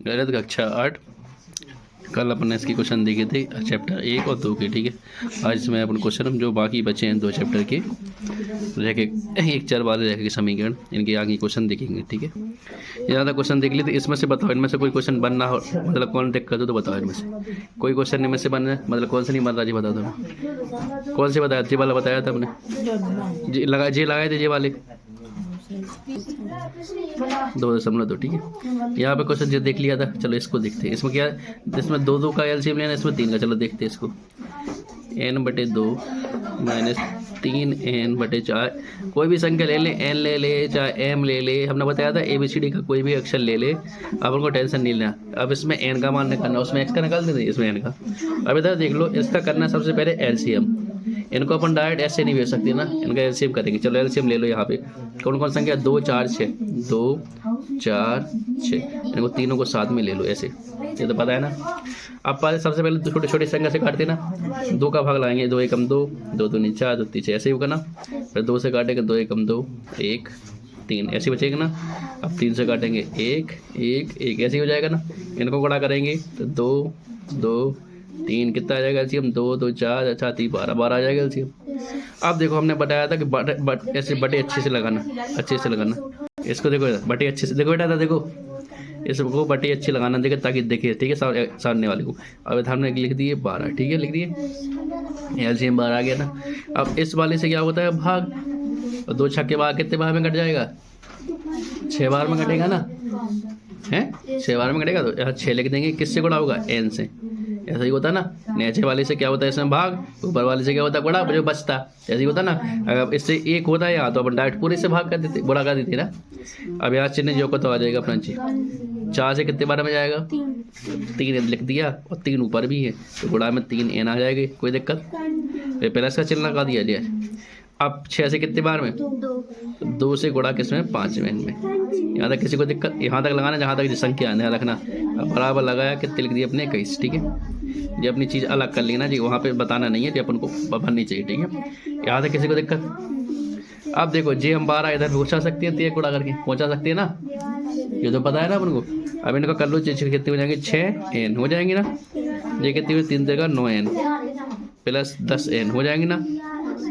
गणित कक्षा 8। कल अपन ने इसकी क्वेश्चन देखे थे चैप्टर 1 और 2 के, ठीक है। आज इसमें अपन क्वेश्चन जो बाकी बचे हैं 2 चैप्टर के रेखे, एक चर वाले रेखे के समीकरण, इनके आगे क्वेश्चन देखेंगे, ठीक है। ज़्यादा क्वेश्चन देख लिए तो इसमें से बताओ, इनमें से कोई क्वेश्चन बनना हो मतलब कौन दिक्कत हो तो बताओ। इनमें से कोई क्वेश्चन इनमें से बन रहा है मतलब कौन सा नहीं बन रहा जी बता दो। कौन से बताया? जी वाला बताया था हमने, जी लगाए थे, जी वाले 2.2, ठीक है। यहाँ पे क्वेश्चन जो देख लिया था, चलो इसको देखते हैं। इसमें क्या है, इसमें 2 का एलसीएम लेना है, इसमें 3 का। चलो देखते हैं इसको। n/2 - 3n/4, कोई भी संख्या ले ले, n ले ले चाहे m ले ले। हमने बताया था ABCD का कोई भी अक्षर ले ले, अब उनको टेंशन नहीं लेना। अब इसमें n का मान निकालना, उसमें x का निकाल देते, इसमें n का। अब इधर देख लो, इसका करना सबसे पहले एलसीएम। इनको अपन डायरेक्ट ऐसे नहीं भेज सकते ना, इनका एलसीएम करेंगे। चलो एलसीएम ले लो। यहाँ पे कौन कौन संख्या? 2 4 6, 2 4 6, इनको तीनों को साथ में ले लो ऐसे, ये तो पता है ना। अब सबसे पहले छोटे छोटे संख्या से काटते ना, 2 का भाग लाएंगे, 2 एकम 2, 2 दूनी 4, 2 3 6, ऐसे ही होगा ना। फिर 2 से काटेंगे, 2 एकम 2, 1 3, ऐसे बचेगा ना। अब 3 से काटेंगे, 1 1 1, ऐसे ही हो जाएगा ना। इनको गुणा करेंगे तो 2 2 3, कितना आ जाएगा एलसीएम? 2 2 4, अच्छा 3 12 आ जाएगा एलसीएम। अब देखो, हमने बताया था कि ऐसे बटे अच्छे से लगाना, अच्छे से लगाना। इसको देखो बटे अच्छे से, देखो बेटा देखो, इसको बटे अच्छे लगाना, देखो ताकि देखे, ठीक है, सामने वाले को। अब हमने लिख दिए 12, ठीक है, लिख दिए। एलसीएम 12 आ गया ना। अब इस वाले से क्या होता है? भाग। और 2 छक्के बाद कितने बार में कट जाएगा? 6 बार में कटेगा ना, है 6 बार में कटेगा। तो यहाँ 6 लिख देंगे। किससे गुणा होगा? n से। ऐसा ही होता है ना। नीचे वाले से क्या होता है? इसमें भाग। ऊपर वाले से क्या होता है? गुणा, जो बचता। ऐसे ही होता ना। अगर इससे 1 होता है यहाँ, तो अपन डायरेक्ट पूरे से भाग कर देते, गुणा कर देते ना। अब यहाँ चिन्ह जो को तो आ जाएगा अपना जी। 4 से कितने बार में जाएगा? 3 लिख दिया, और 3 ऊपर भी है, तो गुणा में 3 n आ जाएगी, कोई दिक्कत। फिर प्लस का चिन्ह लगा दिया जाए। अब 6 से कितने बार में? 2 से गुणा किसमें? 5 में। यहाँ तक किसी को दिक्कत? यहाँ तक लगाना जहाँ तक संख्या ध्यान रखना। अब बराबर लगाया, कितने लिख दिए अपने? 21, ठीक है। ये अपनी चीज़ अलग कर लेना जी, वहाँ पे बताना नहीं है, जो अपन को भरनी चाहिए, ठीक है। यहाँ तक किसी को दिक्कत? अब देखो जी, हम 12 इधर पहुँचा सकते हैं, 3 गुणा करके पहुँचा सकते हैं ना, ये तो पता है ना अपन को। अब इनको कर लो, कितने हो जाएंगे? 6n हो जाएंगे ना। ये कितनी हुई? 3 देगा 9n प्लस 10n हो जाएंगे ना।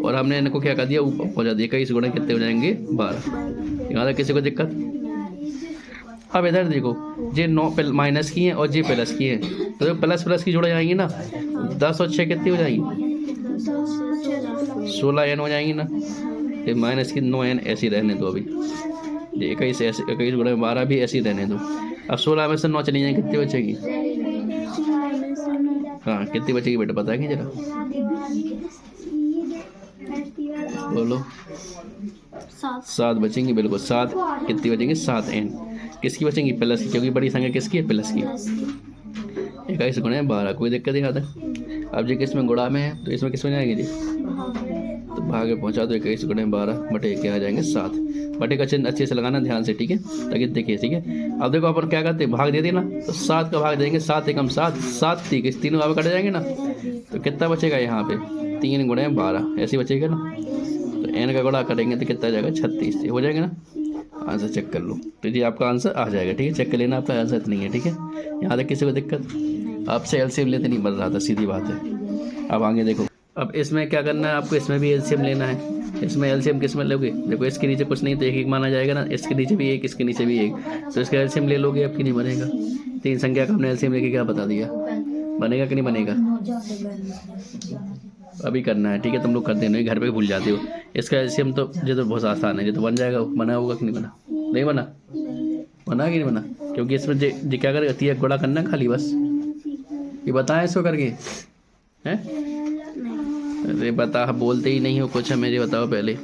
और हमने इनको क्या कर दिया? ऊपर पहुँचा दिया। 21 गुणा कितने हो जाएंगे? 12। यहाँ तक किसी को दिक्कत? अब इधर देखो, ये 9 माइनस की हैं और ये प्लस की हैं, तो प्लस प्लस की जोड़ जाएंगी ना। 10 और 6 कितनी हो जाएंगी? 16n हो जाएंगी ना। फिर माइनस की 9n ऐसी रहने दो। अभी 21 ऐसे, 21 गुणा 12 भी ऐसी रहने दो। अब 16 में से 9 चली जाएंगी, कितनी बचेगी? हाँ, कितनी बचेगी बेटा, पता है कि जरा बोलो। 7 बचेंगी, बिल्कुल 7। कितनी बचेंगी? 7n। किसकी बचेंगी? प्लस की, क्योंकि बड़ी संख्या किसकी है? प्लस की। 21 गुणा 12, कोई दिक्कत नहीं आता। अब जी किसमें? गुणा में है, तो इसमें किसमें जाएंगे जी? तो भाग में पहुँचा दो। 21 गुणा 12 बटे क्या आ जाएंगे? 7। बटे का चिन्ह अच्छे से लगाना ध्यान से, ठीक है, ताकि देखिए, ठीक है। अब देखो अपन क्या करते हैं? भाग दे देना, तो 7 का भाग देंगे। 7 एकम 7, 7 ठीक है, तीनों भाग कट जाएंगे ना। तो कितना बचेगा यहाँ पे? 3 गुणा 12, ऐसे बचेगा ना। तो n का गुणा करेंगे तो कितना जाएगा? 36 हो जाएगा ना। आंसर चेक कर लो, तो जी आपका आंसर आ जाएगा, ठीक है। चेक कर लेना, आपका आंसर नहीं है, ठीक है। यहाँ तक किसी को दिक्कत? आपसे एलसीएम लेते नहीं बन रहा था, सीधी बात है। अब आगे देखो, अब इसमें क्या करना है आपको? इसमें भी एलसीएम लेना है। इसमें एलसीएम किस में लोगे? देखो, इसके नीचे कुछ नहीं तो 1 1 माना जाएगा ना। इसके नीचे भी 1, इसके नीचे भी 1, तो इसका एलसीएम ले लोगे, आपकी नहीं बनेगा। 3 संख्या का हमने एलसीएम लेके क्या बता दिया? बनेगा कि नहीं बनेगा? अभी करना है, ठीक है। तुम लोग कर देना, घर पे भूल जाते हो। इसका एलसीएम तो ये तो बहुत आसान है, ये तो बन जाएगा। बना होगा कि नहीं बना? नहीं बना? बना कि नहीं बना? क्योंकि इसमें जे क्या करेगा? 3 गुणा करना खाली, बस ये बताएं इसको करके, हैं? अरे बता, बोलते ही नहीं हो कुछ, मेरे बताओ पहले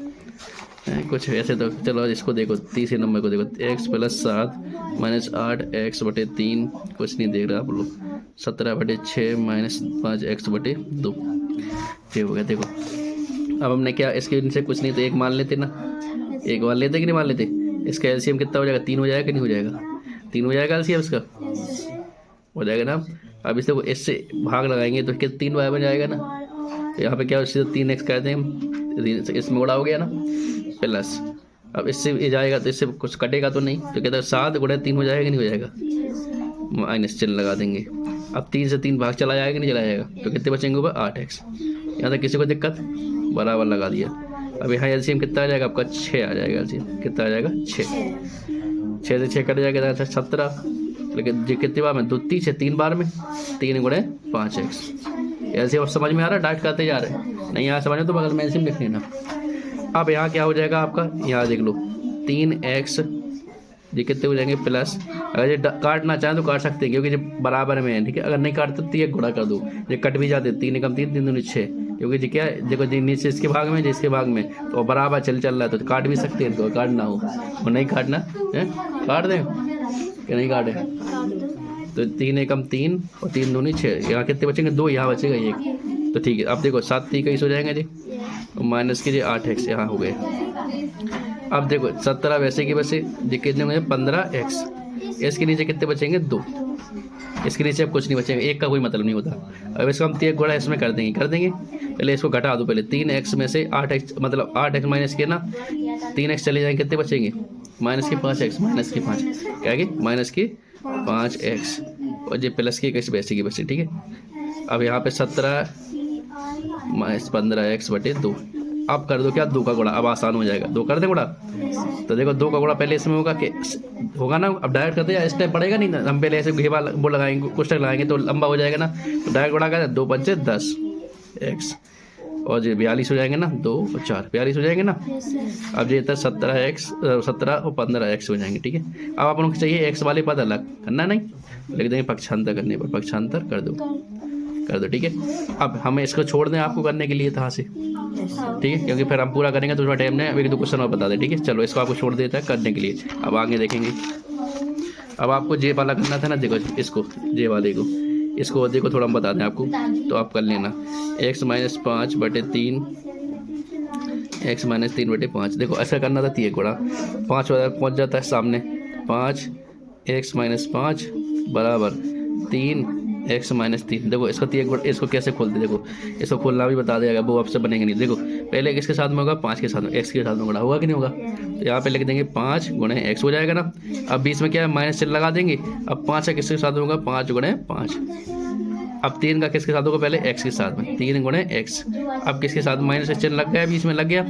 कुछ ऐसे। तो चलो इसको देखो, तीसरे नंबर को देखो। x + 7 - 8x बटे 3, कुछ नहीं देख रहा आप लोग। 17 बटे 6 - 5x बटे 2, ये हो गया। देखो, अब हमने क्या, इसके इनसे कुछ नहीं तो 1 मान लेते ना। 1 मान लेते कि नहीं मान लेते? इसका एलसीएम कितना हो जाएगा? 3 हो जाएगा कि नहीं हो जाएगा? 3 हो जाएगा एलसीएम इसका, हो जाएगा ना। अब इसको इससे भाग लगाएंगे तो कितना? 3 बार में जाएगा ना। तो यहाँ पे क्या, इससे 3x कहते हैं हम, इसमें गुणा हो गया ना, प्लस। अब इससे ये जाएगा तो इससे कुछ कटेगा तो नहीं, तो कहता है 7 गुणा 3 हो जाएगा कि नहीं हो जाएगा? माइनस चिन्ह लगा देंगे। अब 3 से 3 भाग चला जाएगा नहीं चला जाएगा, तो कितने बचेंगे ऊपर 8x। यहाँ तक किसी को दिक्कत, बराबर लगा दिया। अब यहाँ एलसीएम कितना आ जाएगा आपका 6 आ जाएगा। एलसीएम कितना आ जाएगा 6 से 6 कट जाएगा 17। लेकिन जी कितनी बार में 2 3 3 बार में 3 गुणे 5x। एलसीएम अब समझ में आ रहा है, डाइट करते जा रहे हैं, नहीं यहाँ समझ में तो बगल में एलसीएम लिख लेना। अब यहाँ क्या हो जाएगा आपका, यहाँ देख लो 3x ये कितने हो जाएंगे प्लस। अगर ये काटना चाहें तो काट सकते हैं क्योंकि ये बराबर में है, ठीक है। अगर नहीं काटते तो ये गुणा कर दो, ये कट भी जाते 3 कम 3 3 दूनी 6, क्योंकि जी क्या है देखो जी नीचे इसके भाग में जिसके भाग में तो बराबर चल रहा है तो काट भी सकते हैं इनको, काटना हो और नहीं काटना है काट दें कि नहीं काटे तो 3 कम 3 और 3 दूनी 6। यहाँ कितने बचेंगे 2, यहाँ बचेगा 1, तो ठीक है। अब देखो 7 3 21 हो जाएंगे जी, माइनस कीजिए 8x यहाँ हो गए। अब देखो 17 वैसे की वैसे जी कितने होंगे 15x। इसके नीचे कितने बचेंगे 2, इसके नीचे अब कुछ नहीं बचेगा, 1 का कोई मतलब नहीं होता। अब इसको हम 3 गुणा इसमें कर देंगे। पहले इसको घटा दो, पहले 3x में से 8x मतलब 8x माइनस किया ना 3x चले जाएंगे, कितने बचेंगे माइनस के 5x, माइनस के 5 क्या है माइनस के 5x और ये प्लस की कैसे वैसे की वैसे, ठीक है। अब यहाँ पे 17 माइनस 15x बटे 2। अब कर दो क्या 2 का गुणा, अब आसान हो जाएगा। 2 कर दे गुणा, तो देखो 2 का गुणा पहले इसमें होगा कि होगा ना, अब डायरेक्ट करते हैं स्टेप पड़ेगा नहीं ना, हम पहले ऐसे घेवा वो लगाएंगे कोष्टक लगाएंगे तो लंबा हो जाएगा ना, तो डायरेक्ट गुणा कर 2 5 10x और ये 42 हो जाएंगे ना, 2 और 4 42 हो जाएंगे ना। अब ये 17 और 15x हो जाएंगे, ठीक है। अब आप लोगों को चाहिए x वाले पद अलग करना नहीं, लिख देंगे पक्षांतर करने पर, पक्षांतर कर दो, ठीक है। अब हमें इसको छोड़ दें आपको करने के लिए था से, ठीक है, क्योंकि फिर हम पूरा करेंगे तो थोड़ा टाइम नहीं, अभी 2 क्वेश्चन और बता दें, ठीक है। चलो इसको आपको छोड़ देता है करने के लिए, अब आगे देखेंगे। अब आपको जे वाला करना था ना, देखो इसको जे वाले को इसको देखो थोड़ा हम बता दें आपको, तो आप कर लेना x माइनस 5 बटे 3 x माइनस 3 बटे 5। देखो ऐसा करना था 3 गुणा 5 पहुँच जाता है सामने 5 x माइनस 5 बराबर 3 x माइनस 3। देखो इसका 3 गुणा, इसको कैसे खोलते, देखो इसको खोलना भी बता देगा, वो आपसे बनेंगे नहीं। देखो पहले किसके साथ में होगा 5 के साथ में, x के साथ में गुणा होगा कि नहीं होगा, तो यहाँ पे लिख देंगे 5 गुणे x हो जाएगा ना। अब बीच में क्या है माइनस चिन्ह लगा देंगे। अब 5 किसके साथ होगा 5 गुणे 5। अब 3 का किसके साथ होगा पहले x के साथ में 3 गुणे x। अब किसके साथ माइनस चिन्ह लग गया, बीच में लग गया।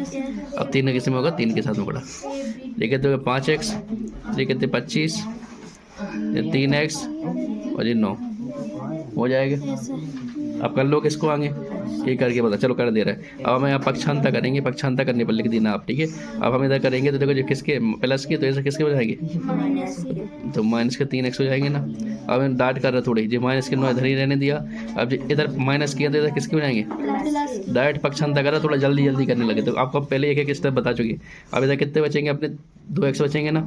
अब 3 किस में होगा 3 के साथ में गुणा, ये कहते हो 5x, ये कहते 25, ये 3x और ये 9 हो जाएगा। अब कर लो किसको आगे ये करके बता, चलो कर दे रहा है। अब हमें यहाँ पक्षांतर करेंगे, पक्षांतर करने पर लिख देना आप, ठीक है। अब हम इधर करेंगे तो देखो जो किसके प्लस के तो ऐसे किसके हो जाएंगे, तो माइनस के 3x हो जाएंगे ना। अब हम डाट कर रहे थोड़ी जी, माइनस के 9 इधर ही रहने दिया। अब इधर माइनस किया तो इधर किसके हो जाएंगे, डायरेक्ट पक्षांतर कर रहा, थोड़ा जल्दी करने लगे तो आपको पहले एक स्टेप बता चुकी। अब इधर कितने बचेंगे अपने 2x बचेंगे ना,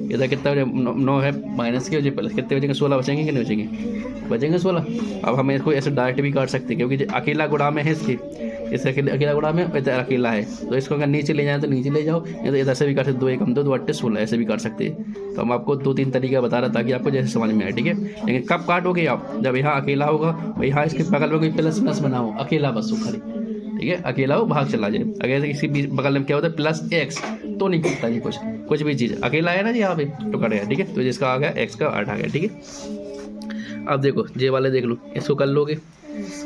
इधर कितना 9 है माइनस के, प्लस कितने बचेंगे 16 बचेंगे कि नहीं बचेंगे 16। अब हम इसको ऐसे डायरेक्ट भी काट सकते हैं क्योंकि अकेला गुणा में है इसके, इस अकेला गुणा में इधर अकेला है, तो इसको अगर नीचे ले जाए तो नीचे ले जाओ, या तो इधर से भी काट सकते 2 1 2 2 8 16 ऐसे भी काट सकते हैं। तो हम आपको 2-3 तरीका बता रहा ताकि आपको जैसे समझ में आए, ठीक है। लेकिन कब काटोगे आप, जब यहाँ अकेला होगा और यहाँ इसके बगल में कोई प्लस बनाओ, अकेला बस खाली, ठीक है, अकेला हो भाग चला जाए। अगर इसके बगल में क्या होता है प्लस x तो नहीं करता जी कुछ भी चीज़, अकेला है ना जी यहाँ पे तो कट गया, ठीक है। तो जिसका आ गया x का 8 आ गया, ठीक है। अब देखो जे वाले देख लो, इसको कर लोगे,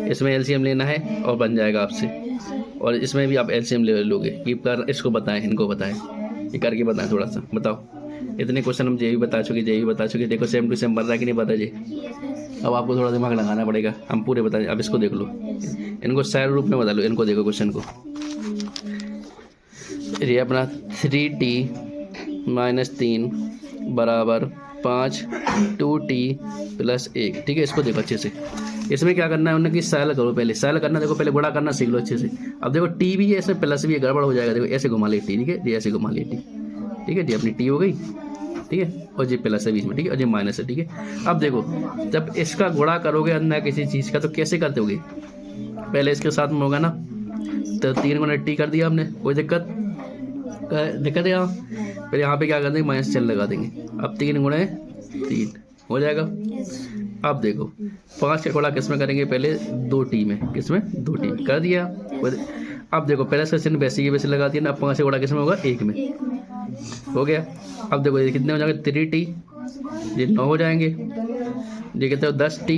इसमें एलसीएम लेना है और बन जाएगा आपसे, और इसमें भी आप एलसीएम ले लोगे। ये कर इसको बताएं, इनको बताएं, ये करके बताएं थोड़ा सा बताओ। इतने क्वेश्चन हम जे भी बता चुके, देखो सेम टू सेम बन रहा है कि नहीं बता जी। अब आपको थोड़ा दिमाग लगाना पड़ेगा, हम पूरे बता दें। अब इसको देख लो, इनको सैर रूप में बता लो, इनको देखो क्वेश्चन को। ये अपना 3t माइनस 3 बराबर 5 2t प्लस 1, ठीक है। इसको देखो अच्छे से, इसमें क्या करना है उन्हें कि सैल करो, पहले सैल करना, देखो पहले गुणा करना सीख लो अच्छे से। अब देखो टी भी है इसमें प्लस भी है, गड़बड़ हो जाएगा। देखो ऐसे घुमा ले टी, ठीक है जी, ऐसे घुमा ले टी, ठीक है जी, अपनी टी हो गई, ठीक है, और जी प्लस है बीच में, ठीक है, और जी माइनस है, ठीक है। अब देखो जब इसका गुणा करोगे अंदर किसी चीज़ का तो कैसे करते होगे, पहले इसके साथ में होगा ना, तो 3 गुना टी कर दिया हमने, कोई दिक्कत है यहाँ। फिर यहाँ पे क्या कर देंगे माइनस चिन्ह लगा देंगे। अब 3 गुणे 3 हो जाएगा। अब देखो 5 का गुणा किस में करेंगे, पहले 2t में, किस में 2t में कर दिया। अब देखो पहले इसका चिन्ह वैसे की वैसे लगा दिया ना। अब 5 का गुणा किस में होगा 1 में, हो गया। अब देखो ये कितने हो जाएंगे 3t, ये 9 हो जाएंगे, ये कहते हो 10t,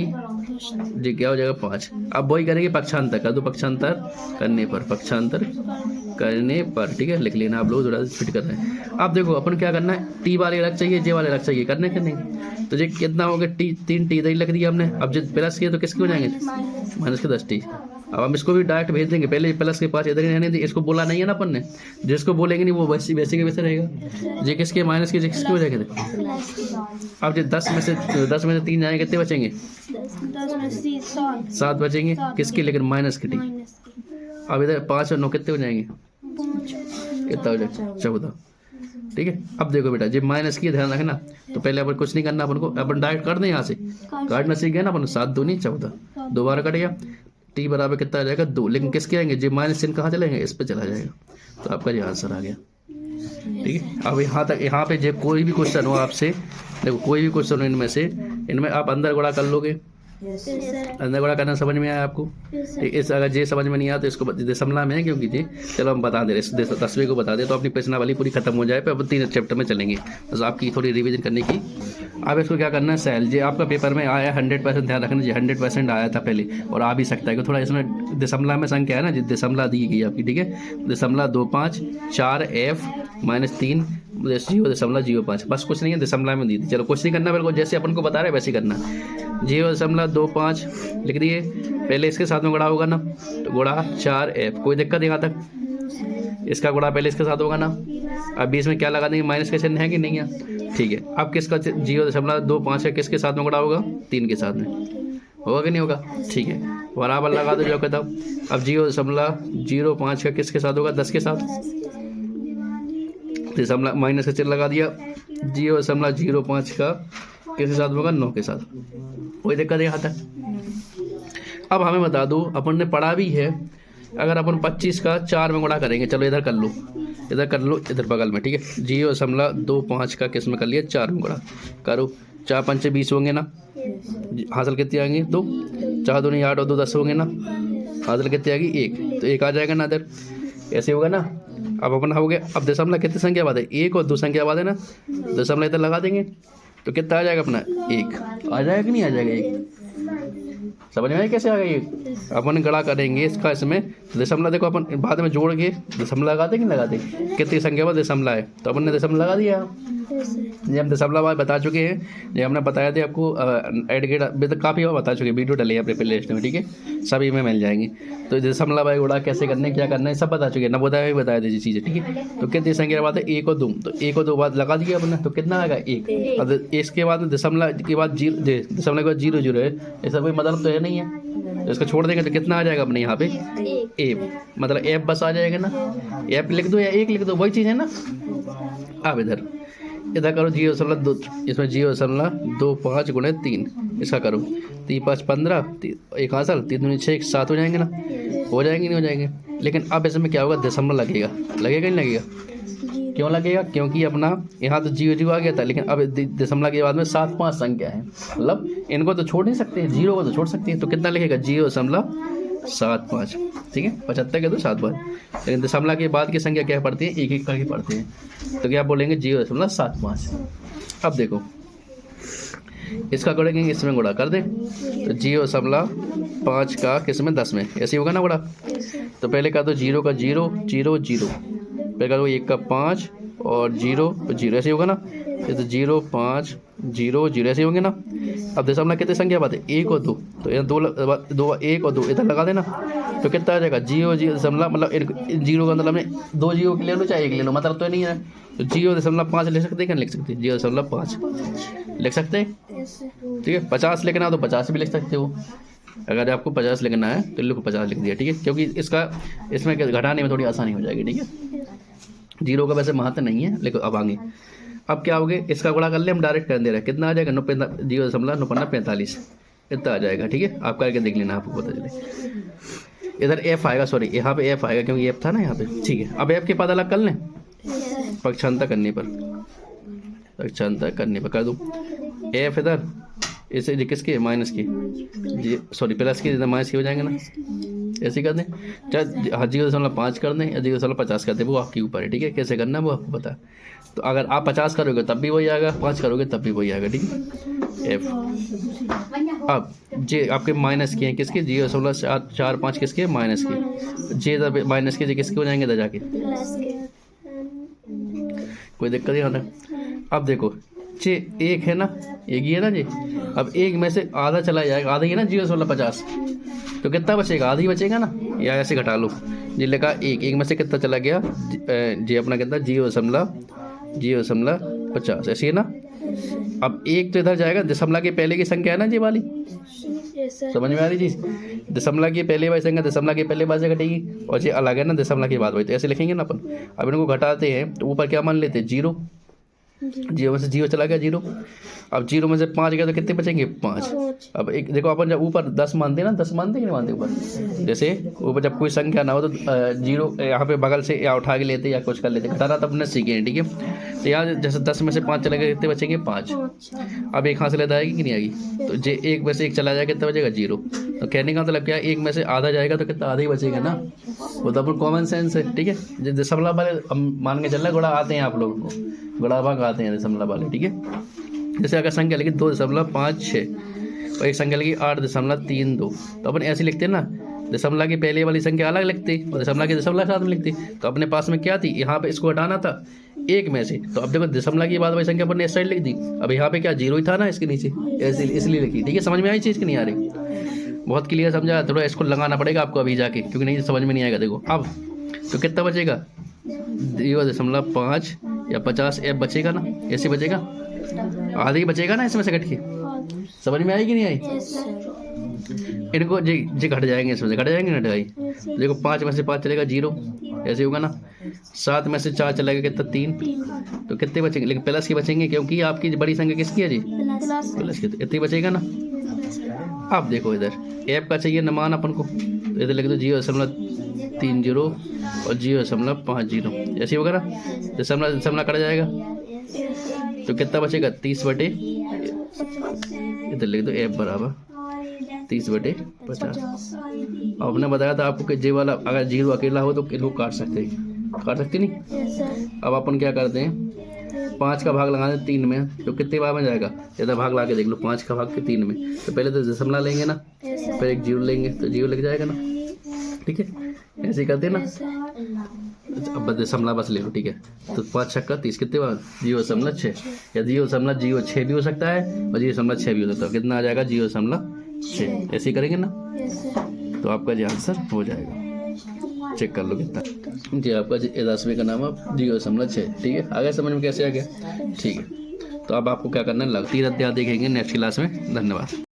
ये क्या हो जाएगा 5। अब वही करेंगे पक्षांतर कर दो, पक्षांतर करने पर, पक्षांतर करने पर, ठीक है, लिख लेना आप लोग, थोड़ा फिट कर रहे हैं। अब देखो अपन क्या करना है, टी वाले अलग चाहिए, जे वाले अलग चाहिए, करने करने तो ये कितना हो गया, टी 3t इधर लिख दिया हमने। अब जब प्लस किए तो किसके हो जाएंगे, माइनस के 10t। अब हम इसको भी डायरेक्ट भेज देंगे, पहले प्लस के 5 इधर ही रहने दी, इसको बोला नहीं है ना अपन ने, जिसको बोलेंगे नहीं वो वैसे वैसे के वैसे रहेगा। ये किसके माइनस के, किसके हो जाएंगे। अब जो 10 में से 3 जाएंगे कितने बचेंगे, 7 बचेंगे किसके, लेकिन माइनस के टी। अब इधर 5 और 9 कितने हो जाएंगे, कितना हो जाएगा 14, ठीक है। अब देखो बेटा जब माइनस की ध्यान रखना, तो पहले अपन कुछ नहीं करना, अपन को अपन डायरेक्ट कर दें, यहाँ से काटना सीख गया ना अपन, 7 दूनी 14, दोबारा कट गया, टी बराबर कितना आ जाएगा 2, लेकिन किसके आएंगे, जब माइनस चिन्ह कहाँ चलेंगे, इस पे चला जाएगा, तो आपका ये आंसर आ गया, ठीक है। अब यहाँ तक, यहाँ पे जब कोई भी क्वेश्चन हो आपसे, देखो कोई भी क्वेश्चन हो इनमें से, इनमें आप अंदर गुणा कर लोगे, अंदर गुणा करना समझ में आया आपको, इस अगर ये समझ में नहीं आया तो इसको दशमलव में है, क्योंकि जी चलो हम बता दे रहे, 10वीं को बता दे तो अपनी प्रश्नावली पूरी खत्म हो जाए, फिर अब 3 चैप्टर में चलेंगे, बस आपकी थोड़ी रिवीजन करने की। अब इसको क्या करना है, सेल जी आपका पेपर में आया 100%, ध्यान रखना जी 100% आया था पहले, और आ भी सकता है कि थोड़ा इसमें दशमलव में संख्या है ना, जी दशमलव दी गई आपकी, ठीक है, 0.25 4f -3 0.05, बस कुछ नहीं है, दशमलव में दी थी। चलो कुछ नहीं करना, बिल्कुल जैसे अपन को बता रहे वैसे करना, 0.25 लिख दिए, पहले इसके साथ में गुणा होगा ना, तो गुणा 4f, कोई दिक्कत यहाँ तक, इसका गुणा पहले इसके साथ होगा ना। अब बीच में क्या लगा देंगे, माइनस का चिन्ह है कि नहीं है, ठीक है। अब किसका 0.25 है, किसके साथ में गुणा होगा, 3 के साथ में होगा कि नहीं होगा, ठीक है, बराबर लगा दो जो कहता हूँ। अब 0.05 का किसके साथ होगा, 10 के साथ, दशमलव माइनस का चिन्ह लगा दिया, 0.05 का किसके साथ होगा, 9 के साथ, कोई दिक्कत है यहाँ तक। अब हमें बता दो, अपन ने पढ़ा भी है, अगर अपन 25 का 4 में गुणा करेंगे, चलो इधर कर लो, इधर कर लो, इधर बगल में, ठीक है, 0.25 का किस में कर लिया, 4 में गुणा करो, 4 पंचे 20 होंगे ना, हासिल कितने आएंगे 2, 4 दूनी 8 और 2 10 होंगे ना, हासिल कितने आएगी 1, तो 1 आ जाएगा ना इधर, ऐसे होगा ना। अब अपना हो गया, अब दशमलव कितनी संख्या बाद है, 1 और 2 संख्या बाद है ना, दशमलव इधर लगा देंगे तो कितना आ जाएगा अपना 1, आ जाएगा कि नहीं आ जाएगा 1, समझ में आया कैसे आ गई। अपन गणा करेंगे इसका, इसमें दशमलव देखो अपन बाद में जोड़ के दशमलव लगाते कि नहीं लगाते, कितनी संख्या में दशमलव है, तो अपन ने दशमलव लगा दिया। ये हम दशमलव बता चुके हैं, ये हमने बताया था आपको एड गेट काफ़ी बार बता चुके, वीडियो डले अपने प्ले लिस्ट में, ठीक है, सभी में मिल जाएंगे। तो दशमलव गुणा कैसे करने, क्या करना है, सब बता चुके हैं, नवोदय भी बताया था चीज़ें, ठीक है। तो कितनी संख्या बात है, 1 और 2, तो 1 और 2 बाद लगा दिया अपने, तो कितना आएगा 1। अब इसके बाद दशमलव के बाद दशमलव के बाद 0 0 है, ऐसा कोई मतलब तो है नहीं है, तो इसको छोड़ देंगे तो कितना आ जाएगा अपने यहाँ पे ए, मतलब एफ बस आ जाएगा ना, एफ लिख दो या 1 लिख दो, वही चीज़ है ना। अब इधर करो 0.2, इसमें 0.25 गुणे 3, इसका करो 3 5 15, 1 हासिल, 3 दूनी 6 7 हो जाएंगे ना, हो जाएंगे नहीं हो जाएंगे। लेकिन अब इसमें क्या होगा, दशमलव लगेगा, लगेगा नहीं लगेगा, क्यों लगेगा, क्योंकि अपना यहाँ तो 0 0 आ गया था, लेकिन अब दशमलव के बाद में 7 5 संख्या है, मतलब इनको तो छोड़ नहीं सकते, 0 को तो छोड़ सकते हैं, तो कितना लिखेगा 0.75, ठीक है, 75 के तो 7 5, लेकिन दशमलव के बाद की संख्या क्या पढ़ती है, 1 1 करके पढ़ते हैं, तो क्या बोलेंगे 0.75। अब देखो इसका करेंगे, इसमें गुणा कर दे, तो 0.5 का किस में 10 में, ऐसे होगा ना गुणा। तो पहले कर दो 0 का 0 0 0, पहले कर दो 1 का 5 और 0 0, ऐसे होगा ना, ये तो 0 5 0 0 ऐसे होंगे ना। अब दशमलव कितनी संख्या बात है, 1 और 2, तो ये 2 1 और 2 इधर लगा देना, तो कितना आ जाएगा 0 0 दशमलव, मतलब 0 का मतलब 2 0 ले लो चाहे 1 ले लो, मतलब तो नहीं है, तो 0.5 लिख सकते हैं, क्या लिख सकते हैं 0.5 लिख सकते हैं, ठीक है। 50 लिखना हो तो 50 भी लिख सकते हो, अगर आपको 50 लिखना है तो लिखो 50 लिख दिया, ठीक है, क्योंकि इसमें घटाने में थोड़ी आसानी हो जाएगी, ठीक है। 0 का वैसे महत्व नहीं है, लेकिन अब आगे अब क्या हो गया, इसका गुणा कर ले, हम डायरेक्ट कर दे रहे हैं, कितना आ जाएगा 0.45 इतना आ जाएगा, ठीक है, आप करके देख लेना, आपको पता चले। इधर एफ आएगा, सॉरी यहाँ पे एफ आएगा क्योंकि एफ था ना यहाँ पे, ठीक है। अब एफ के बाद अलग कर लें, पक्षांतर करने पर कर दूँ एफ इधर, इसे किसके माइनस की, सॉरी प्लस की, इधर माइनस की हो जाएंगे ना, ऐसे कर दें, चाहे 0.5 कर दें या 0.50 कर दें, वो आपके ऊपर है, ठीक है, कैसे करना है वो आपको पता है। तो अगर आप 50 करोगे तब भी वही आएगा, 5 करोगे तब भी वही आएगा, ठीक है। एफ अब जे आपके माइनस के हैं किसके, 0.445 किसके माइनस के, जे माइनस के जे किसके हो जाएंगे इधर जाके, कोई दिक्कत नहीं होना। अब देखो जे एक है ना, एक ही है ना जी, अब एक में से आधा चला जाएगा, आधा ही है ना 0.50, तो कितना बचेगा, आधा ही बचेगा ना, या ऐसे घटा लो, जी लिखा एक में से कितना चला गया, जी अपना कितना 0.50 ऐसी है ना। अब एक तो इधर जाएगा, दशमलव के पहले की संख्या है ना जी वाली, समझ में आ रही चीज़, दशमलव की पहले वाली संख्या दशमलव के पहले बाद से घटेगी, और ये अलग है ना दशमलव के बाद वाली, तो ऐसे लिखेंगे ना अपन। अब इनको घटाते हैं तो ऊपर क्या मान लेते हैं 0, 0 में से 0 चला गया 0, अब 0 में से 5 गया तो कितने बचेंगे 5। अब एक देखो अपन जब ऊपर 10 मानते हैं ना, 10 मानते कि नहीं मानते ऊपर, जैसे ऊपर जब कोई संख्या ना हो तो 0 यहाँ पे बगल से या उठा के लेते या कुछ कर लेते, घटाना तब अपने सीखे, ठीक है। तो यहाँ जैसे 10 में से 5 चला गया कितने बचेंगे 5। अब एक हासिल आएगी कि नहीं आएगी, तो जे एक में से एक चला जाएगा कितना बचेगा 0। तो कहने का मतलब क्या, एक में से आधा जाएगा तो कितना, आधा ही बचेगा ना, वो तो अपन कॉमन सेंस है, ठीक है। दशमलव वाले हम मान के चल रहे गुणा आते हैं आप लोगों को, गुणा भाग आते हैं दशमलव वाले, ठीक है। जैसे अगर संख्या लिखी 2.56 और एक संख्या लिखी 8.32, तो अपन ऐसे लिखते हैं ना, दशमलव की पहले वाली संख्या अलग लिखते और दशमलव की दशमलव साथ में लिखते। तो अपने पास में क्या थी, यहाँ पे इसको हटाना था एक में से, तो अब देखो दशमलव की बाद वाली संख्या अपन ने इस साइड लिख दी, अब यहाँ पे क्या 0 ही था ना इसके नीचे, ऐसे इसलिए लिखी, ठीक है। समझ में आई चीज़ कि नहीं आ रही, बहुत क्लियर समझा, थोड़ा इसको लगाना पड़ेगा आपको अभी जाके, क्योंकि नहीं समझ में नहीं आएगा। देखो अब तो कितना बचेगा 0.5 या 50 एफ बचेगा ना, ऐसे बचेगा, आधा ही बचेगा ना इसमें से कट के, समझ में आई कि नहीं आई। इनको जी घट जाएंगे, इसमें से घट जाएंगे ना भाई, देखो 5 में से 5 चलेगा 0, ऐसे होगा ना। 7 में से 4 चलेगा कितना 3, तो कितने बचेंगे, लेकिन प्लस के बचेंगे क्योंकि आपकी बड़ी संख्या किसकी है जी, प्लस की, तो इतनी बचेगा ना। अब देखो इधर एफ का चाहिए न मान अपन को, तो इधर लिख दो 0.30 और 0.50, ऐसे होगा ना, दशमलव कट जाएगा तो कितना बचेगा 30/, इधर लिख दो एफ बराबर 30/50। अब हमने बताया था आपको कि जे वाला अगर 0 अकेला हो तो इनको काट सकते नहीं। अब अपन क्या करते हैं, 5 का भाग लगाते हैं 3 में, तो कितने बार में जाएगा, इधर भाग ला के देख लो, 5 का भाग के 3 में, तो पहले तो दशमलव लेंगे ना, फिर एक 0 लेंगे तो 0 लग जाएगा ना, ठीक है। ऐसे ही करते हैं ना। अब दशमलव बस ले लो, ठीक है। तो 5 छक्का 30 कितने बार 0.6 या 0.06 भी हो सकता है और 0.6 भी हो सकता है, कितना आ जाएगा 0.6, ऐसे ही करेंगे ना, तो आपका जो आंसर हो जाएगा, चेक कर लो कितना जी। आपका 10वें का नाम आप 0.6, ठीक है। आगे समझ में कैसे आ गया, ठीक है। तो अब आपको क्या करना है, 3 अध्याय देखेंगे नेक्स्ट क्लास में। धन्यवाद।